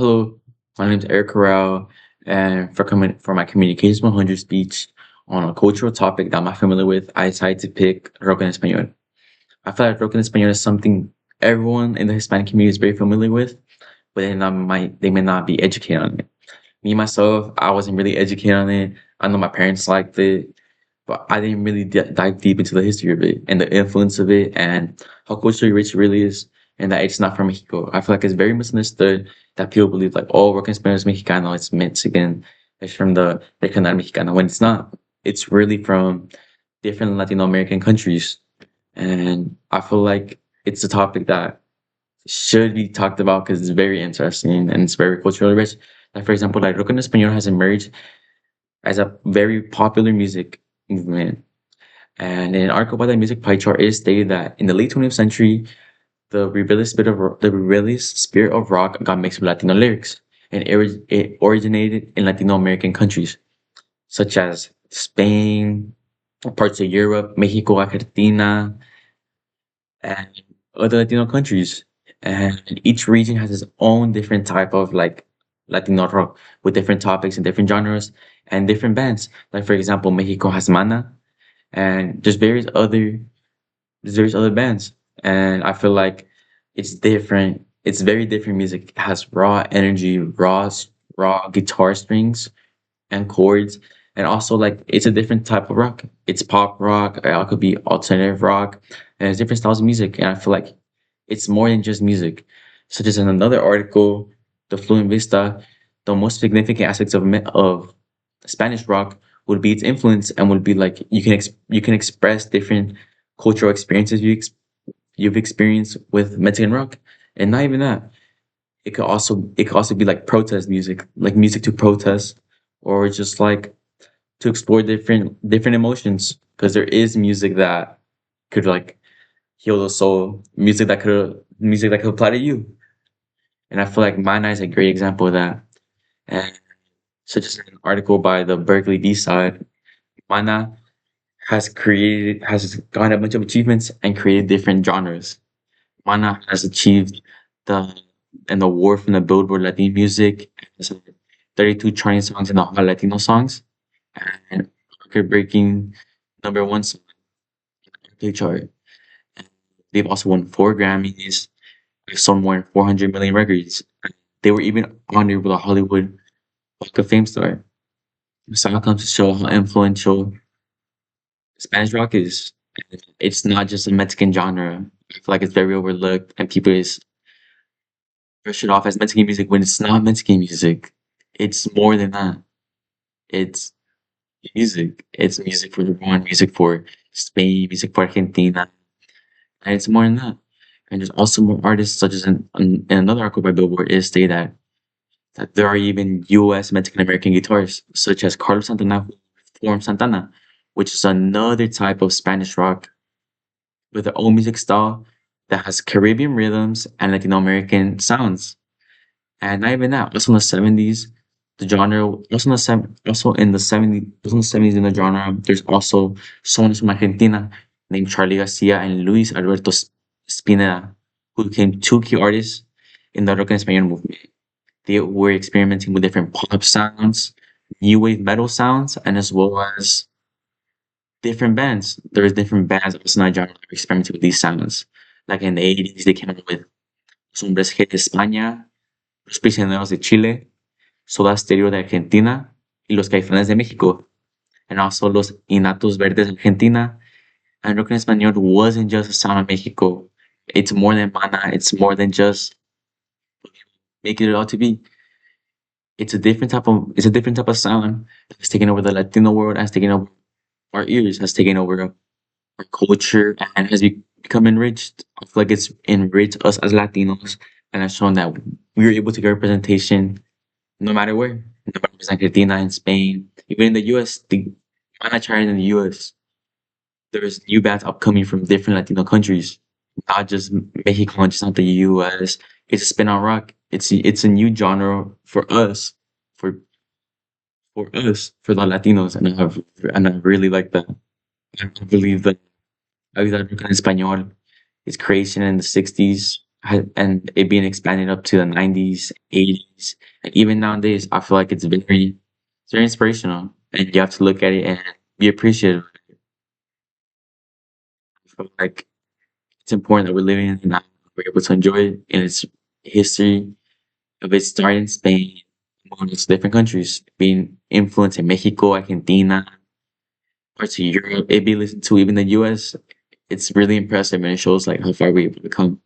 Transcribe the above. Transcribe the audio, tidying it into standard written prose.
Hello, my name is Eric Corral, and for coming for my Communications 100 speech on a cultural topic that I'm not familiar with, I decided to pick rock en español. I feel like rock en español is something everyone in the Hispanic community is very familiar with, but they may not be educated on it. Me myself, I wasn't really educated on it. I know my parents liked it, but I didn't really dive deep into the history of it and the influence of it and how culturally rich it really is, and that it's not from Mexico. I feel like it's very misunderstood that people believe like, oh, working Spanish Mexicano, it's Mexican, it's from the Regional Mexicano, when it's not. It's really from different Latino American countries. And I feel like it's a topic that should be talked about because it's very interesting and it's very culturally rich. Like for example, like rock en español has emerged as a very popular music movement. And in an article by the Music Pie Chart, it stated that in the late 20th century, the rebellious spirit of rock got mixed with Latino lyrics, and it originated in Latino American countries such as Spain, parts of Europe, Mexico, Argentina, and other Latino countries. And each region has its own different type of like Latino rock with different topics and different genres and different bands. Like for example, Mexico has Mana, and there's various other bands. And I feel like it's different. It's very different music. It has raw energy, raw guitar strings and chords. And also like it's a different type of rock. It's pop rock, it could be alternative rock, and there's different styles of music. And I feel like it's more than just music. Such as in another article, the Fluent Vista, the most significant aspects of Spanish rock would be its influence and would be like you can express different cultural experiences you've experienced with Mexican rock. And not even that, it could also be like protest music, like music to protest, or just like to explore different emotions. Because there is music that could like heal the soul, music that could apply to you. And I feel like Mana is a great example of that. And such as an article by the Berkeley D side, Mana has gotten a bunch of achievements and created different genres. Mana has achieved the an award from the Billboard Latin Music. It has 32 charting songs in the Hot Latino songs and record-breaking number one song in the Airplay chart. And they've also won 4 Grammys. They've sold more than 400 million records. They were even honored with a Hollywood Walk of Fame star. So it comes to show how influential Spanish rock is. It's not just a Mexican genre. I feel like it's very overlooked and people just brush it off as Mexican music when it's not Mexican music. It's more than that. It's music. It's music for everyone, music for Spain, music for Argentina, and it's more than that. And there's also more artists, such as in another article by Billboard, is state that there are even U.S. Mexican American guitarists, such as Carlos Santana, who formed Santana, which is another type of Spanish rock with their own music style that has Caribbean rhythms and Latino American sounds. And not even that, also in the 70s, the genre also in the 70s, also in the 70s in the genre, there's also someone from Argentina named Charlie Garcia and Luis Alberto Spinetta, who became two key artists in the rock and español movement. They were experimenting with different pop sounds, new wave metal sounds, and as well as different bands. There's different bands also in that genre that were experimenting with these sounds. Like in the 80s, they came up with Los Hombres G de España, Los Prisioneros de Chile, Soda Stereo de Argentina, y Los Caifanes de México, and also Los Innatos Verdes de Argentina. And rock en español wasn't just a sound of Mexico. It's more than Mana. It's more than just making it out to be. It's a different type of sound that's taken over the Latino world, has taken over our ears, has taken over our culture, and has become enriched. I feel like it's enriched us as Latinos and has shown that we are able to get representation no matter where. No matter if it's Argentina, in Spain, even in the US, the Mana chart in the US, there's new bands upcoming from different Latino countries, not just Mexico, just not the US. It's a spin on rock. It's a new genre for for the Latinos, and I really like that. I believe that rock en español, its creation in the '60s. and it being expanded up to the 90s, 80s, and even nowadays, I feel like it's very inspirational, and you have to look at it and be appreciative. I feel like it's important that we're living in it now. We're able to enjoy it in its history of its start in Spain, moving to different countries, being influenced in Mexico, Argentina, parts of Europe, it be listened to even the US. It's really impressive and it shows like how far we've become.